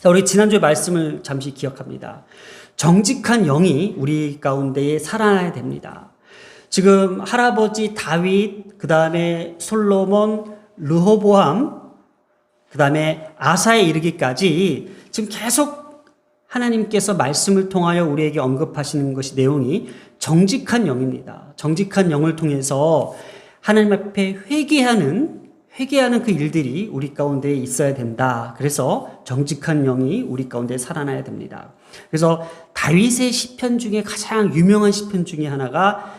자, 우리 지난주의 말씀을 잠시 기억합니다. 정직한 영이 우리 가운데에 살아나야 됩니다. 지금 할아버지 다윗, 그 다음에 솔로몬, 르호보암, 그 다음에 아사에 이르기까지 지금 계속 하나님께서 말씀을 통하여 우리에게 언급하시는 것이 내용이 정직한 영입니다. 정직한 영을 통해서 하나님 앞에 회개하는 그 일들이 우리 가운데 있어야 된다. 그래서 정직한 영이 우리 가운데 살아나야 됩니다. 그래서 다윗의 시편 중에 가장 유명한 시편 중에 하나가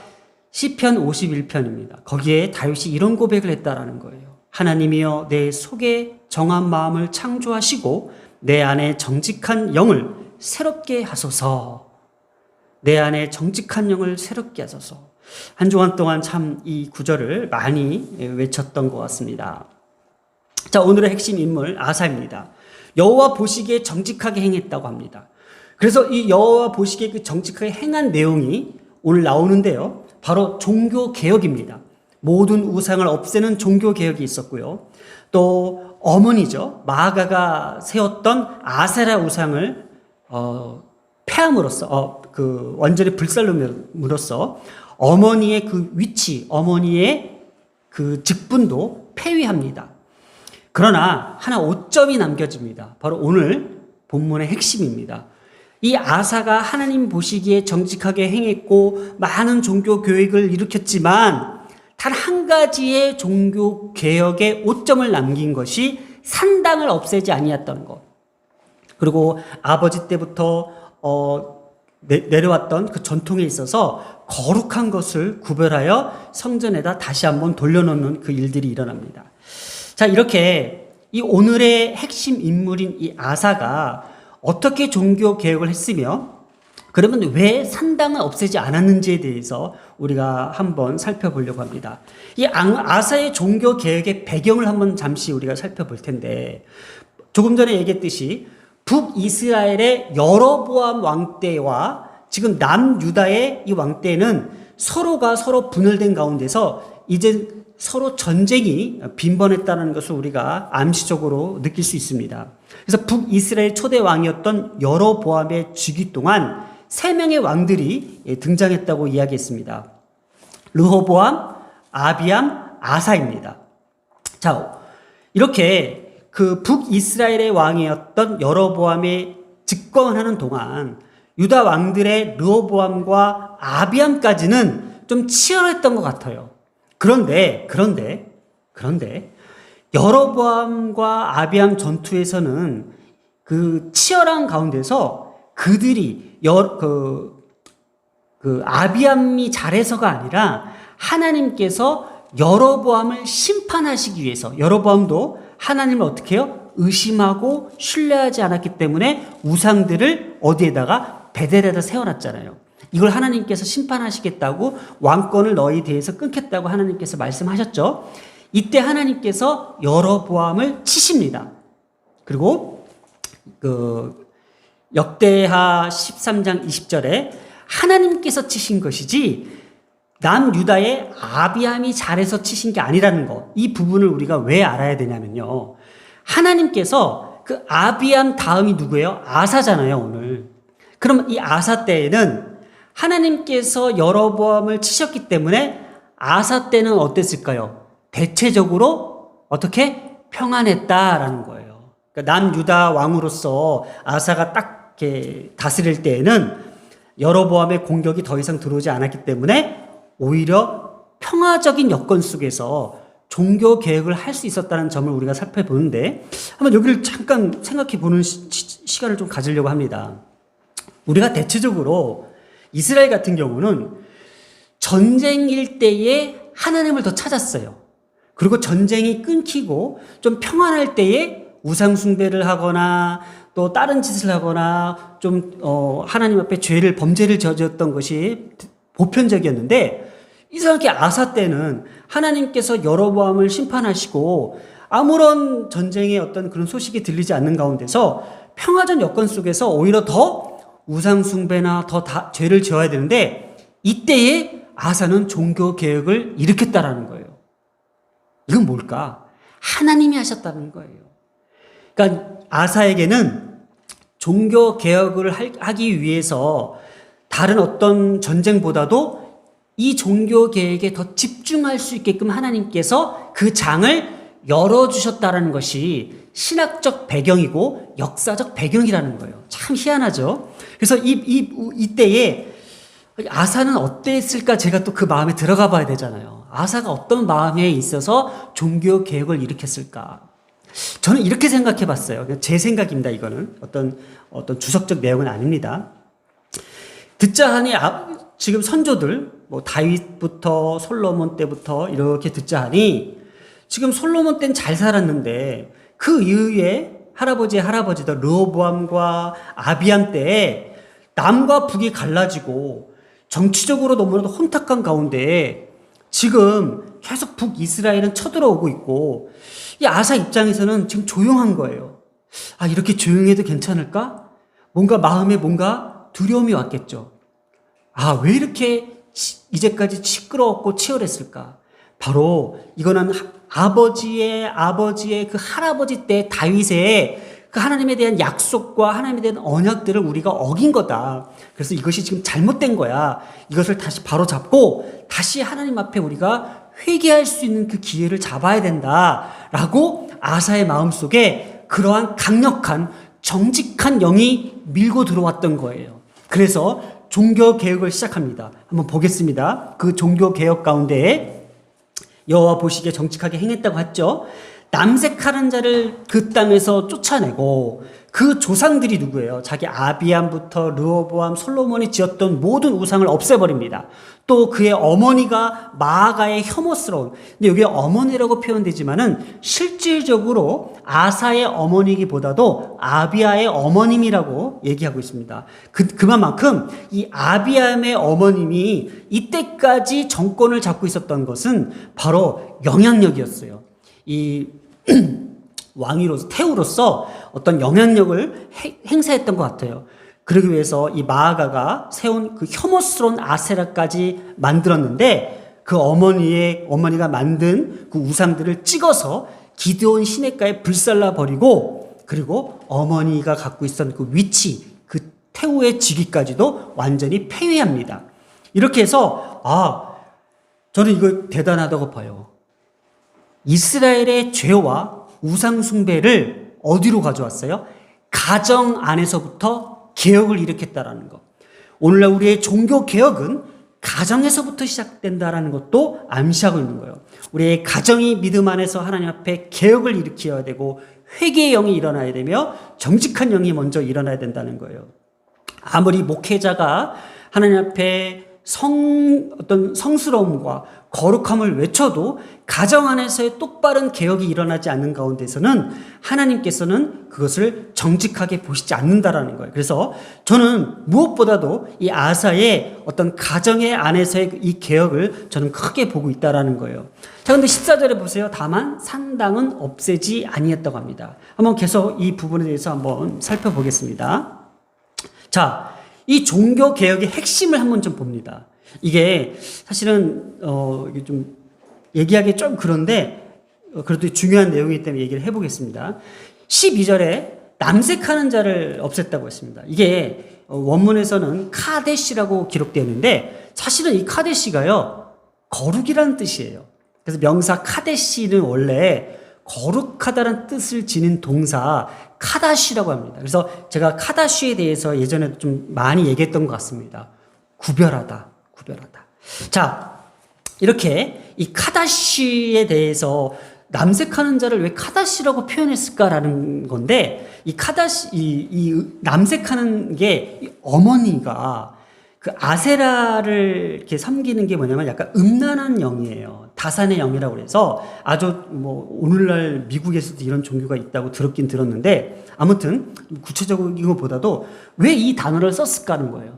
시편 51편입니다. 거기에 다윗이 이런 고백을 했다라는 거예요. 하나님이여 내 속에 정한 마음을 창조하시고 내 안에 정직한 영을 새롭게 하소서. 내 안에 정직한 영을 새롭게 하소서. 한 주간 동안 참 이 구절을 많이 외쳤던 것 같습니다. 자, 오늘의 핵심 인물 아사입니다. 여호와 보시기에 정직하게 행했다고 합니다. 그래서 이 여호와 보시기에 그 정직하게 행한 내용이 오늘 나오는데요. 바로 종교개혁입니다. 모든 우상을 없애는 종교개혁이 있었고요. 또 어머니죠. 마아가가 세웠던 아세라 우상을 폐함으로써 완전히 불살름으로써 어머니의 그 위치, 어머니의 그 직분도 폐위합니다. 그러나 하나 오점이 남겨집니다. 바로 오늘 본문의 핵심입니다. 이 아사가 하나님 보시기에 정직하게 행했고 많은 종교 교육을 일으켰지만 단 한 가지의 종교 개혁에 오점을 남긴 것이 산당을 없애지 아니했던 것. 그리고 아버지 때부터 내려왔던 그 전통에 있어서 거룩한 것을 구별하여 성전에다 다시 한번 돌려놓는 그 일들이 일어납니다. 자, 이렇게 이 오늘의 핵심 인물인 이 아사가 어떻게 종교 개혁을 했으며 그러면 왜 산당을 없애지 않았는지에 대해서 우리가 한번 살펴보려고 합니다. 이 아사의 종교 개혁의 배경을 한번 잠시 우리가 살펴볼 텐데 조금 전에 얘기했듯이 북이스라엘의 여로보암 왕 때와 지금 남유다의 이 왕 때는 서로가 서로 분열된 가운데서 이제 서로 전쟁이 빈번했다는 것을 우리가 암시적으로 느낄 수 있습니다. 그래서 북이스라엘 초대 왕이었던 여로보암의 즉위 동안 3명의 왕들이 등장했다고 이야기했습니다. 르호보암, 아비암, 아사입니다. 자, 이렇게 그 북이스라엘의 왕이었던 여로보암의 집권하는 동안 유다 왕들의 르호보암과 아비암까지는 좀 치열했던 것 같아요. 그런데 여로보암과 아비암 전투에서는 그 치열한 가운데서 그들이 아비암이 잘해서가 아니라 하나님께서 여로보암을 심판하시기 위해서 여로보암도 하나님을 어떻게 해요? 의심하고 신뢰하지 않았기 때문에 우상들을 어디에다가 베델에다 세워놨잖아요. 이걸 하나님께서 심판하시겠다고 왕권을 너희 대해서 끊겠다고 하나님께서 말씀하셨죠. 이때 하나님께서 여로보암을 치십니다. 그리고 역대하 13장 20절에 하나님께서 치신 것이지 남유다의 아비암이 잘해서 치신 게 아니라는 것. 이 부분을 우리가 왜 알아야 되냐면요. 하나님께서 그 아비암 다음이 누구예요? 아사잖아요, 오늘. 그럼 이 아사 때에는 하나님께서 여로보암을 치셨기 때문에 아사 때는 어땠을까요? 대체적으로 어떻게? 평안했다라는 거예요. 그러니까 남유다 왕으로서 아사가 딱 이렇게 다스릴 때에는 여로보암의 공격이 더 이상 들어오지 않았기 때문에 오히려 평화적인 여건 속에서 종교 개혁을 할 수 있었다는 점을 우리가 살펴보는데 한번 여기를 잠깐 생각해 보는 시간을 좀 가지려고 합니다. 우리가 대체적으로 이스라엘 같은 경우는 전쟁일 때에 하나님을 더 찾았어요. 그리고 전쟁이 끊기고 좀 평안할 때에 우상숭배를 하거나 또 다른 짓을 하거나 좀 하나님 앞에 범죄를 저질렀던 것이 보편적이었는데 이상하게 아사 때는 하나님께서 여로보암을 심판하시고 아무런 전쟁의 어떤 그런 소식이 들리지 않는 가운데서 평화적 여건 속에서 오히려 더 우상숭배나 더 죄를 지어야 되는데 이때에 아사는 종교개혁을 일으켰다라는 거예요. 이건 뭘까? 하나님이 하셨다는 거예요. 그러니까 아사에게는 종교 개혁을 하기 위해서 다른 어떤 전쟁보다도 이 종교 개혁에 더 집중할 수 있게끔 하나님께서 그 장을 열어주셨다라는 것이 신학적 배경이고 역사적 배경이라는 거예요. 참 희한하죠. 그래서 이때에 아사는 어땠을까 제가 또 그 마음에 들어가 봐야 되잖아요. 아사가 어떤 마음에 있어서 종교 개혁을 일으켰을까? 저는 이렇게 생각해 봤어요. 제 생각입니다. 이거는 어떤 주석적 내용은 아닙니다. 듣자 하니 지금 선조들 뭐 다윗부터 솔로몬 때부터 이렇게 듣자 하니 지금 솔로몬 때는 잘 살았는데 그 이후에 할아버지의 할아버지들 르호보암과 아비암 때에 남과 북이 갈라지고 정치적으로 너무나도 혼탁한 가운데 지금 계속 북이스라엘은 쳐들어오고 있고 이 아사 입장에서는 지금 조용한 거예요. 아, 이렇게 조용해도 괜찮을까? 마음에 뭔가 두려움이 왔겠죠. 아, 왜 이렇게 이제까지 시끄러웠고 치열했을까? 바로 이거는 아버지의 그 할아버지 때 다윗의 그 하나님에 대한 약속과 하나님에 대한 언약들을 우리가 어긴 거다. 그래서 이것이 지금 잘못된 거야. 이것을 다시 바로 잡고 다시 하나님 앞에 우리가 회개할 수 있는 그 기회를 잡아야 된다라고 아사의 마음속에 그러한 강력한 정직한 영이 밀고 들어왔던 거예요. 그래서 종교 개혁을 시작합니다. 한번 보겠습니다. 그 종교 개혁 가운데 여호와 보시기에 정직하게 행했다고 했죠. 남색하는 자를 그 땅에서 쫓아내고 그 조상들이 누구예요? 자기 아비암부터 르호보암, 솔로몬이 지었던 모든 우상을 없애버립니다. 또 그의 어머니가 마아가의 혐오스러운, 근데 여기 어머니라고 표현되지만은 실질적으로 아사의 어머니기보다도 아비아의 어머님이라고 얘기하고 있습니다. 그만큼 이 아비암의 어머님이 이때까지 정권을 잡고 있었던 것은 바로 영향력이었어요. 이 태우로서 어떤 영향력을 행사했던 것 같아요. 그러기 위해서 이 마아가가 세운 그 혐오스러운 아세라까지 만들었는데 그 어머니가 만든 그 우상들을 찍어서 기드온 시냇가에 불살라 버리고 그리고 어머니가 갖고 있었던 그 위치, 그 태우의 직위까지도 완전히 폐위합니다. 이렇게 해서 저는 이거 대단하다고 봐요. 이스라엘의 죄와 우상 숭배를 어디로 가져왔어요? 가정 안에서부터 개혁을 일으켰다라는 것. 오늘날 우리의 종교 개혁은 가정에서부터 시작된다라는 것도 암시하고 있는 거예요. 우리의 가정이 믿음 안에서 하나님 앞에 개혁을 일으켜야 되고 회개의 영이 일어나야 되며 정직한 영이 먼저 일어나야 된다는 거예요. 아무리 목회자가 하나님 앞에 어떤 성스러움과 거룩함을 외쳐도 가정 안에서의 똑바른 개혁이 일어나지 않는 가운데서는 하나님께서는 그것을 정직하게 보시지 않는다라는 거예요. 그래서 저는 무엇보다도 이 아사의 어떤 가정의 안에서의 이 개혁을 저는 크게 보고 있다라는 거예요. 자, 근데 14절에 보세요. 다만 산당은 없애지 아니했다고 합니다. 한번 계속 이 부분에 대해서 한번 살펴보겠습니다. 자, 이 종교 개혁의 핵심을 한번 좀 봅니다. 이게 사실은 이게 좀 얘기하기 좀 그런데 그래도 중요한 내용이기 때문에 얘기를 해보겠습니다. 12절에 남색하는 자를 없앴다고 했습니다. 이게 원문에서는 카데시라고 기록되어 있는데 사실은 이 카데시가요 거룩이라는 뜻이에요. 그래서 명사 카데시는 원래 거룩하다는 뜻을 지닌 동사 카다시라고 합니다. 그래서 제가 카다시에 대해서 예전에도 좀 많이 얘기했던 것 같습니다. 구별하다. 자, 이렇게 이 카다시에 대해서 남색하는 자를 왜 카다시라고 표현했을까라는 건데, 이 남색하는 게 어머니가 그 아세라를 이렇게 섬기는 게 뭐냐면 약간 음란한 영이에요. 다산의 영이라고 그래서 아주 오늘날 미국에서도 이런 종교가 있다고 들었긴 들었는데 아무튼 구체적인 것보다도 왜 이 단어를 썼을까 하는 거예요.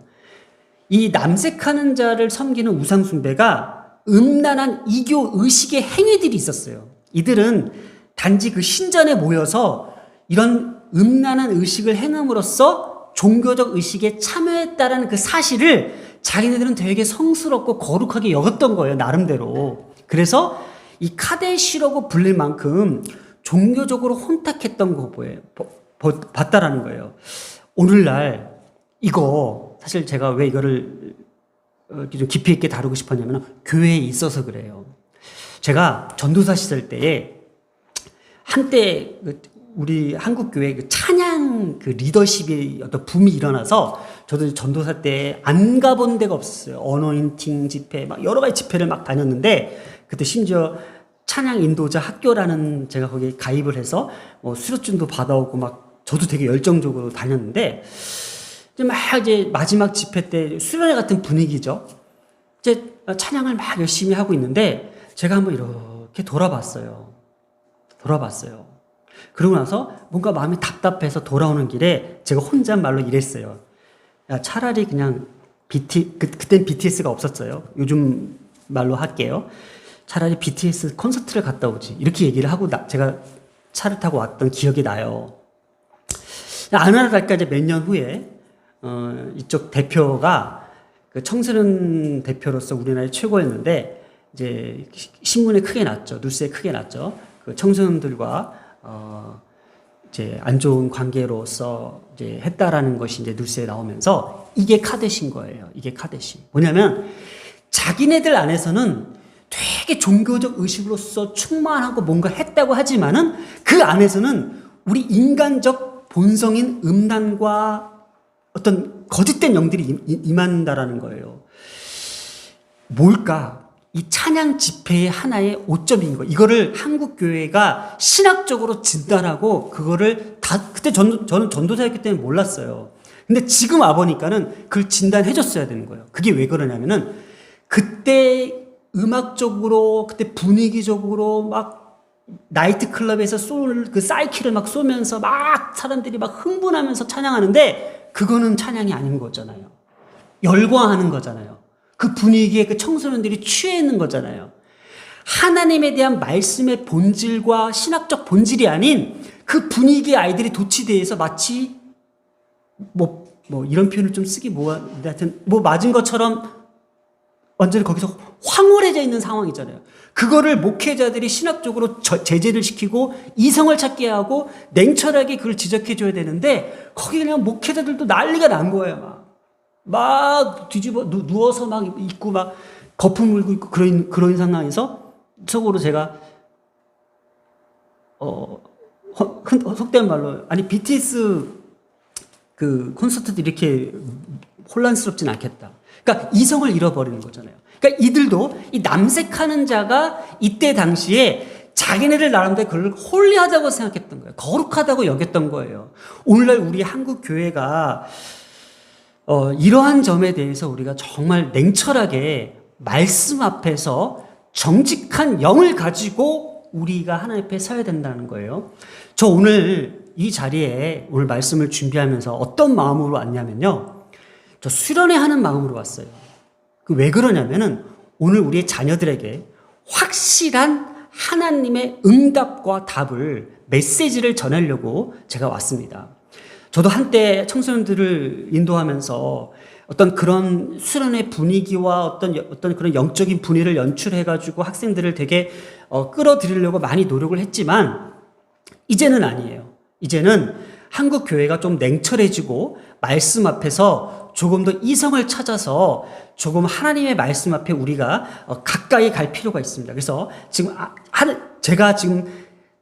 이 남색하는 자를 섬기는 우상숭배가 음란한 이교 의식의 행위들이 있었어요. 이들은 단지 그 신전에 모여서 이런 음란한 의식을 행함으로써 종교적 의식에 참여했다라는 그 사실을 자기네들은 되게 성스럽고 거룩하게 여겼던 거예요, 나름대로. 그래서 이 카데시라고 불릴 만큼 종교적으로 혼탁했던 거 봤다라는 거예요. 오늘날 이거 사실 제가 왜 이거를 이렇게 좀 깊이 있게 다루고 싶었냐면 교회에 있어서 그래요. 제가 전도사 시절 때에 한때 우리 한국 교회 그 찬양 그 리더십이 어떤 붐이 일어나서 저도 전도사 때 안 가본 데가 없었어요. 어노인팅 집회 막 여러 가지 집회를 막 다녔는데 그때 심지어 찬양 인도자 학교라는 제가 거기에 가입을 해서 뭐 수료증도 받아오고 막 저도 되게 열정적으로 다녔는데 이제 마지막 집회 때 수련회 같은 분위기죠. 이제 찬양을 막 열심히 하고 있는데 제가 한번 이렇게 돌아봤어요. 그러고 나서 뭔가 마음이 답답해서 돌아오는 길에 제가 혼잣말로 이랬어요. 야, 차라리 그냥 그땐 BTS가 없었어요. 요즘 말로 할게요. 차라리 BTS 콘서트를 갔다 오지. 이렇게 얘기를 하고 제가 차를 타고 왔던 기억이 나요. 어느 날까 이제 몇 년 후에 이쪽 대표가 그 청소년 대표로서 우리나라의 최고였는데 이제 신문에 크게 났죠. 뉴스에 크게 났죠. 그 청소년들과 이제 안 좋은 관계로서 이제 했다라는 것이 이제 뉴스에 나오면서 이게 카데시인 거예요. 이게 카데시. 뭐냐면 자기네들 안에서는 되게 종교적 의식으로서 충만하고 뭔가 했다고 하지만은 그 안에서는 우리 인간적 본성인 음란과 어떤 거짓된 영들이 임한다라는 거예요. 뭘까? 이 찬양 집회의 하나의 오점인 거. 이거를 한국 교회가 신학적으로 진단하고 그거를 그때 저는 전도사였기 때문에 몰랐어요. 근데 지금 와보니까는 그걸 진단해 줬어야 되는 거예요. 그게 왜 그러냐면은 그때 음악적으로 그때 분위기적으로 막 나이트클럽에서 그 사이키를 막 쏘면서 막 사람들이 막 흥분하면서 찬양하는데 그거는 찬양이 아닌 거잖아요. 열광하는 거잖아요. 그 분위기에 그 청소년들이 취해 있는 거잖아요. 하나님에 대한 말씀의 본질과 신학적 본질이 아닌 그 분위기에 아이들이 도취돼서 마치 뭐 이런 표현을 좀 쓰기 하여튼 맞은 것처럼 완전히 거기서 황홀해져 있는 상황이잖아요. 그거를 목회자들이 신학적으로 제재를 시키고 이성을 찾게 하고 냉철하게 그걸 지적해 줘야 되는데 거기 그냥 목회자들도 난리가 난 거예요. 막 뒤집어 누워서 막 있고 막 거품 물고 있고 그런 상황에서 속으로 제가 속된 말로 아니 BTS 그 콘서트도 이렇게 혼란스럽진 않겠다. 그러니까 이성을 잃어버리는 거잖아요. 그러니까 이들도 이 남색하는 자가 이때 당시에 자기네들 나름대로 그걸 홀리하다고 생각했던 거예요. 거룩하다고 여겼던 거예요. 오늘날 우리 한국 교회가 이러한 점에 대해서 우리가 정말 냉철하게 말씀 앞에서 정직한 영을 가지고 우리가 하나님 앞에 서야 된다는 거예요. 저 오늘 이 자리에 오늘 말씀을 준비하면서 어떤 마음으로 왔냐면요. 저 수련회 하는 마음으로 왔어요. 왜 그러냐면은 오늘 우리의 자녀들에게 확실한 하나님의 응답과 답을 메시지를 전하려고 제가 왔습니다. 저도 한때 청소년들을 인도하면서 어떤 그런 수련회 분위기와 어떤 그런 영적인 분위기를 연출해가지고 학생들을 되게 끌어들이려고 많이 노력을 했지만 이제는 아니에요. 이제는 한국 교회가 좀 냉철해지고 말씀 앞에서 조금 더 이성을 찾아서 조금 하나님의 말씀 앞에 우리가 가까이 갈 필요가 있습니다. 그래서 지금 제가 지금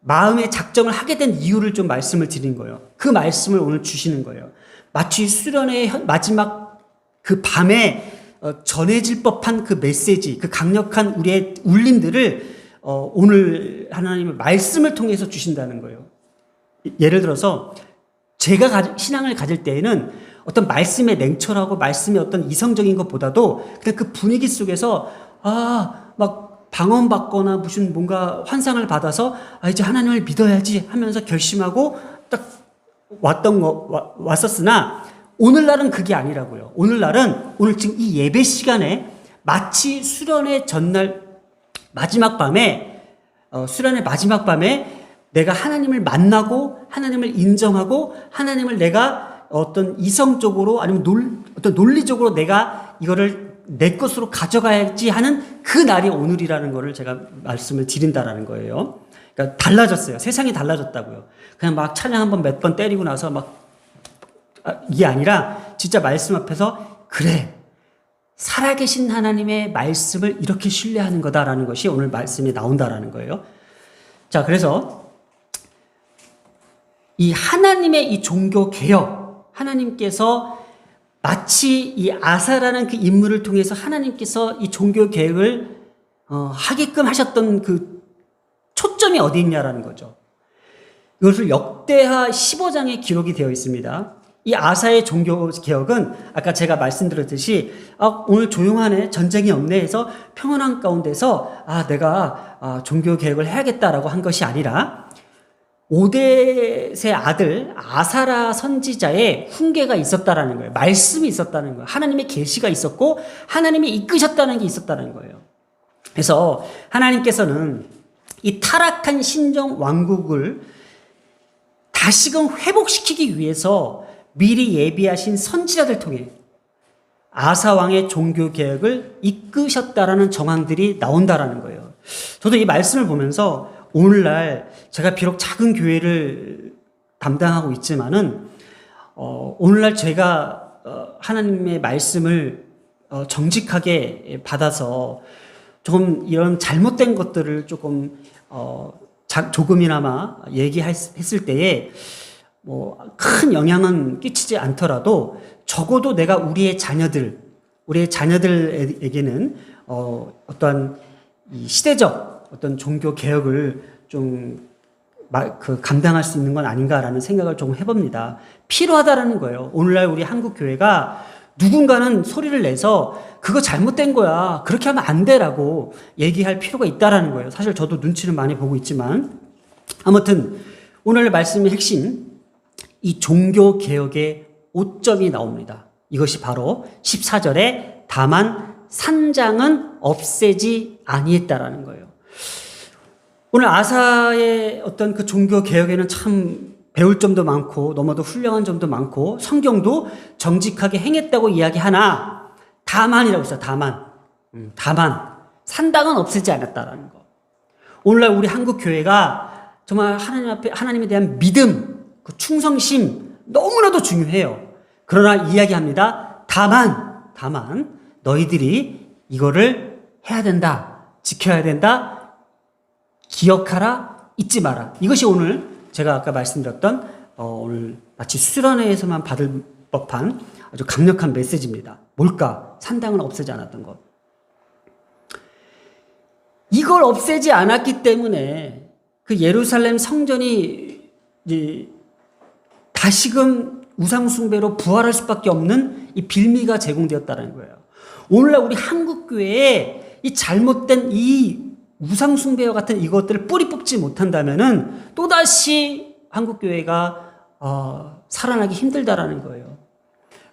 마음의 작정을 하게 된 이유를 좀 말씀을 드린 거예요. 그 말씀을 오늘 주시는 거예요. 마치 수련의 마지막 그 밤에 전해질 법한 그 메시지, 그 강력한 우리의 울림들을 오늘 하나님의 말씀을 통해서 주신다는 거예요. 예를 들어서 제가 신앙을 가질 때에는 어떤 말씀의 냉철하고 말씀의 어떤 이성적인 것보다도 그냥 그 분위기 속에서 막 방언받거나 무슨 뭔가 환상을 받아서 이제 하나님을 믿어야지 하면서 결심하고 딱 왔었으나 오늘날은 그게 아니라고요. 오늘 지금 이 예배 시간에 마치 수련의 전날 마지막 밤에 내가 하나님을 만나고 하나님을 인정하고 하나님을 내가 어떤 이성적으로 아니면 어떤 논리적으로 내가 이거를 내 것으로 가져가야지 하는 그 날이 오늘이라는 거를 제가 말씀을 드린다라는 거예요. 그러니까 달라졌어요. 세상이 달라졌다고요. 그냥 막 찬양 한번 몇 번 때리고 나서 막 이게 아니라 진짜 말씀 앞에서 그래, 살아계신 하나님의 말씀을 이렇게 신뢰하는 거다라는 것이 오늘 말씀이 나온다라는 거예요. 자, 그래서 이 하나님의 이 종교 개혁, 하나님께서 마치 이 아사라는 그 인물을 통해서 하나님께서 이 종교 개혁을 하게끔 하셨던 그 초점이 어디 있냐라는 거죠. 이것을 역대하 15장에 기록이 되어 있습니다. 이 아사의 종교 개혁은 아까 제가 말씀드렸듯이 오늘 조용하네, 전쟁이 없네 해서 평온한 가운데서 내가 종교 개혁을 해야겠다라고 한 것이 아니라 오뎃의 아들 아사라 선지자의 훈계가 있었다라는 거예요. 말씀이 있었다는 거예요. 하나님의 계시가 있었고 하나님이 이끄셨다는 게 있었다는 거예요. 그래서 하나님께서는 이 타락한 신정 왕국을 다시금 회복시키기 위해서 미리 예비하신 선지자들 통해 아사 왕의 종교 개혁을 이끄셨다라는 정황들이 나온다라는 거예요. 저도 이 말씀을 보면서 오늘날 제가 비록 작은 교회를 담당하고 있지만은 오늘날 제가 하나님의 말씀을 정직하게 받아서 조금 이런 잘못된 것들을 조금이나마 얘기했을 때에 큰 영향은 끼치지 않더라도 적어도 내가 우리의 자녀들에게는 어떠한 이 시대적 어떤 종교 개혁을 감당할 수 있는 건 아닌가라는 생각을 조금 해봅니다. 필요하다라는 거예요. 오늘날 우리 한국 교회가 누군가는 소리를 내서 그거 잘못된 거야, 그렇게 하면 안 돼라고 얘기할 필요가 있다라는 거예요. 사실 저도 눈치를 많이 보고 있지만 아무튼 오늘 말씀의 핵심, 이 종교 개혁의 오점이 나옵니다. 이것이 바로 14절에 다만 산장은 없애지 아니했다라는 거예요. 오늘 아사의 어떤 그 종교 개혁에는 참 배울 점도 많고 너무도 훌륭한 점도 많고 성경도 정직하게 행했다고 이야기하나 다만이라고 했어요. 다만 산당은 없애지 않았다라는 거. 오늘날 우리 한국 교회가 정말 하나님 앞에 하나님에 대한 믿음, 그 충성심 너무나도 중요해요. 그러나 이야기합니다. 다만 너희들이 이거를 해야 된다, 지켜야 된다, 기억하라, 잊지 마라. 이것이 오늘 제가 아까 말씀드렸던 오늘 마치 수련회에서만 받을 법한 아주 강력한 메시지입니다. 뭘까? 산당을 없애지 않았던 것. 이걸 없애지 않았기 때문에 그 예루살렘 성전이 이제 다시금 우상숭배로 부활할 수밖에 없는 이 빌미가 제공되었다는 거예요. 오늘날 우리 한국교회에 이 잘못된 이 우상숭배와 같은 이것들을 뿌리 뽑지 못한다면은 또다시 한국교회가 살아나기 힘들다라는 거예요.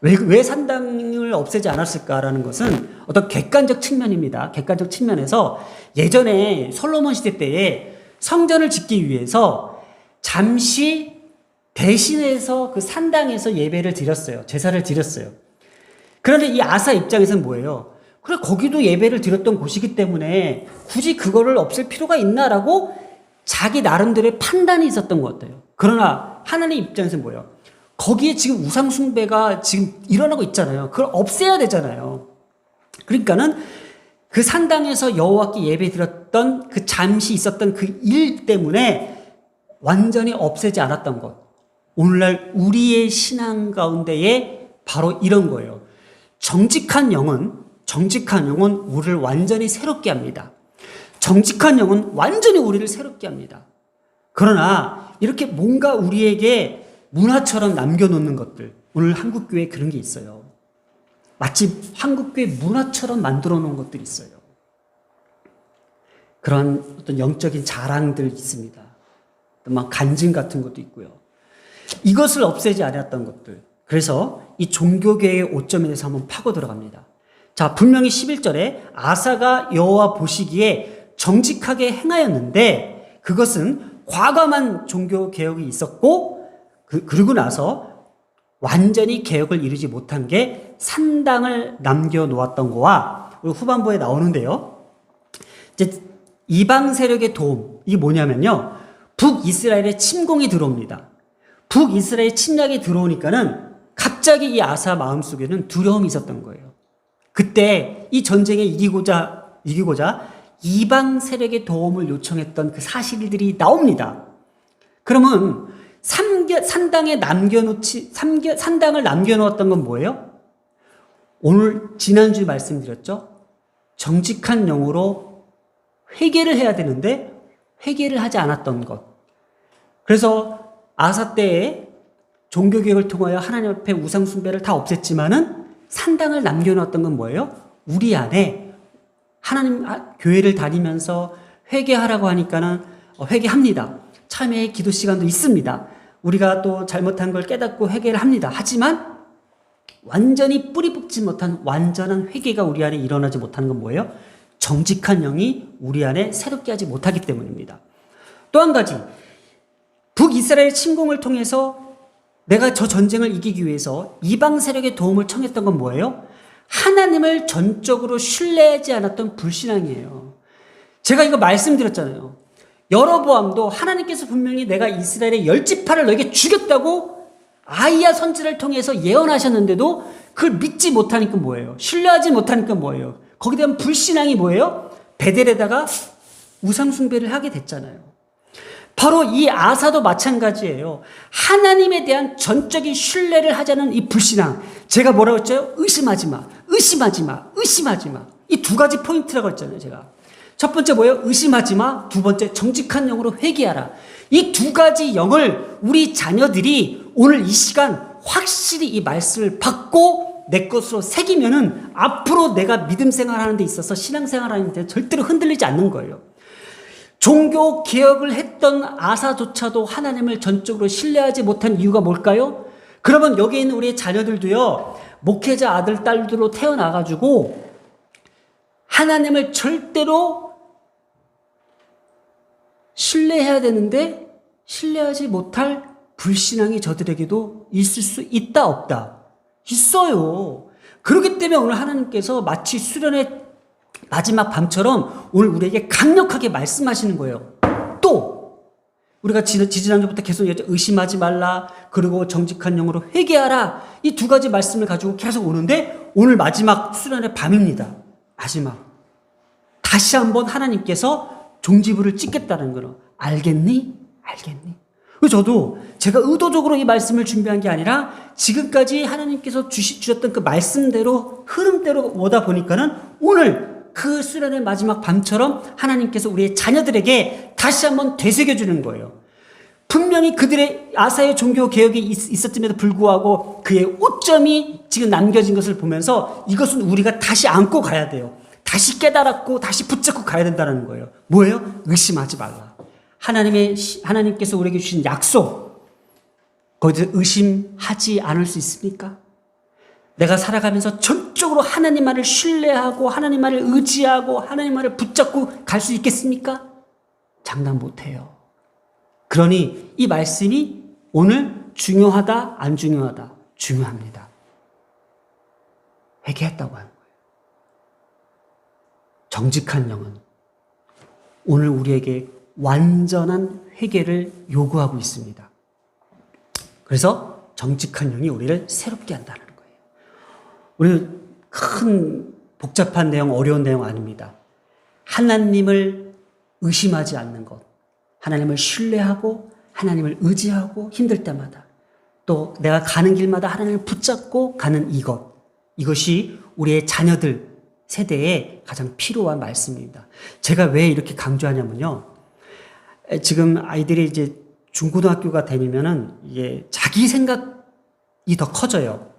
왜 산당을 없애지 않았을까라는 것은 어떤 객관적 측면입니다. 객관적 측면에서 예전에 솔로몬 시대 때에 성전을 짓기 위해서 잠시 대신해서 그 산당에서 예배를 드렸어요. 제사를 드렸어요. 그런데 이 아사 입장에서는 뭐예요? 그래, 거기도 예배를 드렸던 곳이기 때문에 굳이 그거를 없앨 필요가 있나라고 자기 나름대로의 판단이 있었던 것 같아요. 그러나 하나님 입장에서는 뭐예요? 거기에 지금 우상숭배가 지금 일어나고 있잖아요. 그걸 없애야 되잖아요. 그러니까는 그 산당에서 여호와께 예배 드렸던 그 잠시 있었던 그 일 때문에 완전히 없애지 않았던 것. 오늘날 우리의 신앙 가운데에 바로 이런 거예요. 정직한 영은 우리를 완전히 새롭게 합니다. 정직한 영은 완전히 우리를 새롭게 합니다. 그러나 이렇게 뭔가 우리에게 문화처럼 남겨놓는 것들, 오늘 한국교회에 그런 게 있어요. 마치 한국교회 문화처럼 만들어 놓은 것들이 있어요. 그런 어떤 영적인 자랑들 있습니다. 막 간증 같은 것도 있고요. 이것을 없애지 않았던 것들. 그래서 이 종교계의 오점에 대해서 한번 파고 들어갑니다. 자, 분명히 11절에 아사가 여호와 보시기에 정직하게 행하였는데 그것은 과감한 종교 개혁이 있었고 그러고 나서 완전히 개혁을 이루지 못한 게 산당을 남겨놓았던 거와 후반부에 나오는데요. 이제 이방 세력의 도움, 이게 뭐냐면요. 북이스라엘의 침공이 들어옵니다. 북이스라엘 침략이 들어오니까는 갑자기 이 아사 마음속에는 두려움이 있었던 거예요. 그때 이 전쟁에 이기고자 이방 세력의 도움을 요청했던 그 사실들이 나옵니다. 그러면 산당을 남겨놓았던 건 뭐예요? 오늘 지난주에 말씀드렸죠? 정직한 영으로 회개를 해야 되는데 회개를 하지 않았던 것. 그래서 아사 때에 종교개혁을 통하여 하나님 앞에 우상숭배를 다 없앴지만은 산당을 남겨놓았던 건 뭐예요? 우리 안에 하나님 교회를 다니면서 회개하라고 하니까는 회개합니다. 참회의 기도 시간도 있습니다. 우리가 또 잘못한 걸 깨닫고 회개를 합니다. 하지만 완전히 뿌리 뽑지 못한 완전한 회개가 우리 안에 일어나지 못하는 건 뭐예요? 정직한 영이 우리 안에 새롭게 하지 못하기 때문입니다. 또 한 가지, 북이스라엘 침공을 통해서 내가 저 전쟁을 이기기 위해서 이방 세력의 도움을 청했던 건 뭐예요? 하나님을 전적으로 신뢰하지 않았던 불신앙이에요. 제가 이거 말씀드렸잖아요. 여로보암도 하나님께서 분명히 내가 이스라엘의 10지파를 너에게 주겠다고 아이야 선지를 통해서 예언하셨는데도 그걸 믿지 못하니까 뭐예요? 신뢰하지 못하니까 뭐예요? 거기에 대한 불신앙이 뭐예요? 베델에다가 우상숭배를 하게 됐잖아요. 바로 이 아사도 마찬가지예요. 하나님에 대한 전적인 신뢰를 하자는 이 불신앙. 제가 뭐라고 했죠? 의심하지 마. 의심하지 마. 의심하지 마. 이 두 가지 포인트라고 했잖아요, 제가. 첫 번째 뭐예요? 의심하지 마. 두 번째 정직한 영으로 회개하라. 이 두 가지 영을 우리 자녀들이 오늘 이 시간 확실히 이 말씀을 받고 내 것으로 새기면은 앞으로 내가 믿음 생활하는 데 있어서 신앙 생활하는 데 절대로 흔들리지 않는 거예요. 종교 개혁을 했던 아사조차도 하나님을 전적으로 신뢰하지 못한 이유가 뭘까요? 그러면 여기 있는 우리 자녀들도요, 목회자 아들, 딸들로 태어나가지고 하나님을 절대로 신뢰해야 되는데 신뢰하지 못할 불신앙이 저들에게도 있을 수 있다, 없다? 있어요. 그렇기 때문에 오늘 하나님께서 마치 수련의 마지막 밤처럼 오늘 우리에게 강력하게 말씀하시는 거예요. 또 우리가 지지난주부터 계속 의심하지 말라, 그리고 정직한 영으로 회개하라, 이 두 가지 말씀을 가지고 계속 오는데 오늘 마지막 수련의 밤입니다. 마지막 다시 한번 하나님께서 종지부를 찍겠다는 거로. 알겠니? 알겠니? 저도 제가 의도적으로 이 말씀을 준비한 게 아니라 지금까지 하나님께서 주셨던 그 말씀대로 흐름대로 오다 보니까는 오늘 그 수련의 마지막 밤처럼 하나님께서 우리의 자녀들에게 다시 한번 되새겨주는 거예요. 분명히 그들의 아사의 종교 개혁이 있었음에도 불구하고 그의 오점이 지금 남겨진 것을 보면서 이것은 우리가 다시 안고 가야 돼요. 다시 깨달았고 다시 붙잡고 가야 된다는 거예요. 뭐예요? 의심하지 말라. 하나님께서 우리에게 주신 약속, 거기서 의심하지 않을 수 있습니까? 내가 살아가면서 전적으로 하나님 말을 신뢰하고 하나님 말을 의지하고 하나님 말을 붙잡고 갈 수 있겠습니까? 장담 못해요. 그러니 이 말씀이 오늘 중요하다, 안 중요하다? 중요합니다. 회개했다고 하는 거예요. 정직한 영은 오늘 우리에게 완전한 회개를 요구하고 있습니다. 그래서 정직한 영이 우리를 새롭게 한다는 거예요. 우리 큰 복잡한 내용, 어려운 내용 아닙니다. 하나님을 의심하지 않는 것, 하나님을 신뢰하고 하나님을 의지하고 힘들 때마다 또 내가 가는 길마다 하나님을 붙잡고 가는 이것이 우리의 자녀들 세대에 가장 필요한 말씀입니다. 제가 왜 이렇게 강조하냐면요, 지금 아이들이 이제 중고등학교가 다니면은 이게 자기 생각이 더 커져요.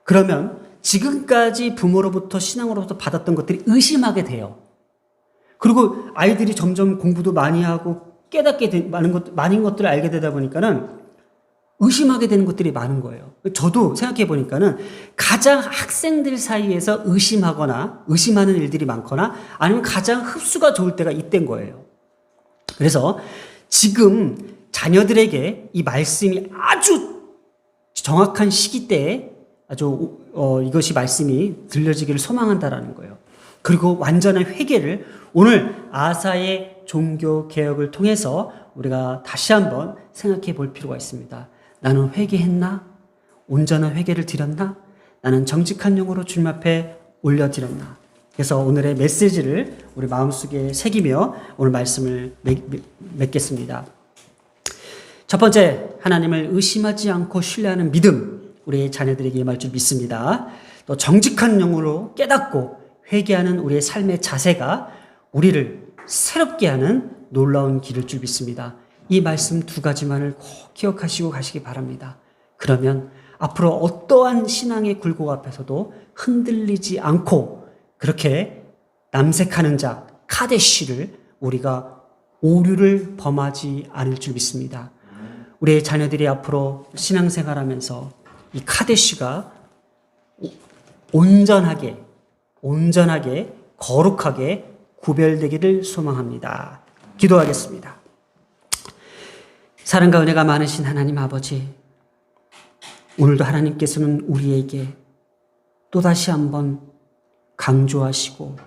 그러면 지금까지 부모로부터 신앙으로부터 받았던 것들이 의심하게 돼요. 그리고 아이들이 점점 공부도 많이 하고 깨닫게 된 많은 것들을 알게 되다 보니까는 의심하게 되는 것들이 많은 거예요. 저도 생각해 보니까는 가장 학생들 사이에서 의심하는 일들이 많거나 아니면 가장 흡수가 좋을 때가 이때인 거예요. 그래서 지금 자녀들에게 이 말씀이 아주 정확한 시기 때에 아주 이것이 말씀이 들려지기를 소망한다라는 거예요. 그리고 완전한 회개를 오늘 아사의 종교 개혁을 통해서 우리가 다시 한번 생각해 볼 필요가 있습니다. 나는 회개했나? 온전한 회개를 드렸나? 나는 정직한 영으로 주님 앞에 올려드렸나? 그래서 오늘의 메시지를 우리 마음속에 새기며 오늘 말씀을 맺겠습니다. 첫 번째, 하나님을 의심하지 않고 신뢰하는 믿음, 우리의 자녀들에게 임할 줄 믿습니다. 또 정직한 영으로 깨닫고 회개하는 우리의 삶의 자세가 우리를 새롭게 하는 놀라운 길일 줄 믿습니다. 이 말씀 두 가지만을 꼭 기억하시고 가시기 바랍니다. 그러면 앞으로 어떠한 신앙의 굴곡 앞에서도 흔들리지 않고 그렇게 남색하는 자, 카데시를 우리가 오류를 범하지 않을 줄 믿습니다. 우리의 자녀들이 앞으로 신앙생활하면서 이 카데시가 온전하게, 거룩하게 구별되기를 소망합니다. 기도하겠습니다. 사랑과 은혜가 많으신 하나님 아버지, 오늘도 하나님께서는 우리에게 또다시 한번 강조하시고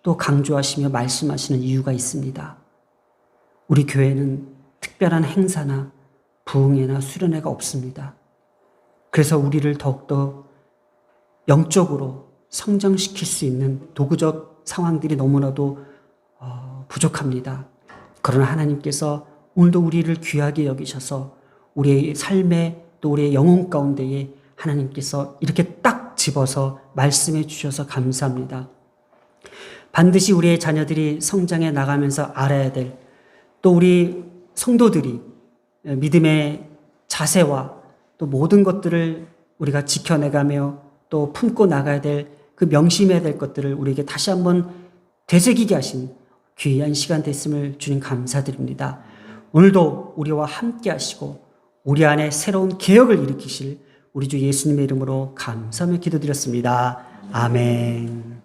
또 강조하시며 말씀하시는 이유가 있습니다. 우리 교회는 특별한 행사나 부흥회나 수련회가 없습니다. 그래서 우리를 더욱더 영적으로 성장시킬 수 있는 도구적 상황들이 너무나도 부족합니다. 그러나 하나님께서 오늘도 우리를 귀하게 여기셔서 우리의 삶에 또 우리의 영혼 가운데에 하나님께서 이렇게 딱 집어서 말씀해 주셔서 감사합니다. 반드시 우리의 자녀들이 성장해 나가면서 알아야 될, 또 우리 성도들이 믿음의 자세와 또 모든 것들을 우리가 지켜내가며 또 품고 나가야 될 그 명심해야 될 것들을 우리에게 다시 한번 되새기게 하신 귀한 시간 됐음을 주님 감사드립니다. 오늘도 우리와 함께 하시고 우리 안에 새로운 개혁을 일으키실 우리 주 예수님의 이름으로 감사하며 기도드렸습니다. 아멘.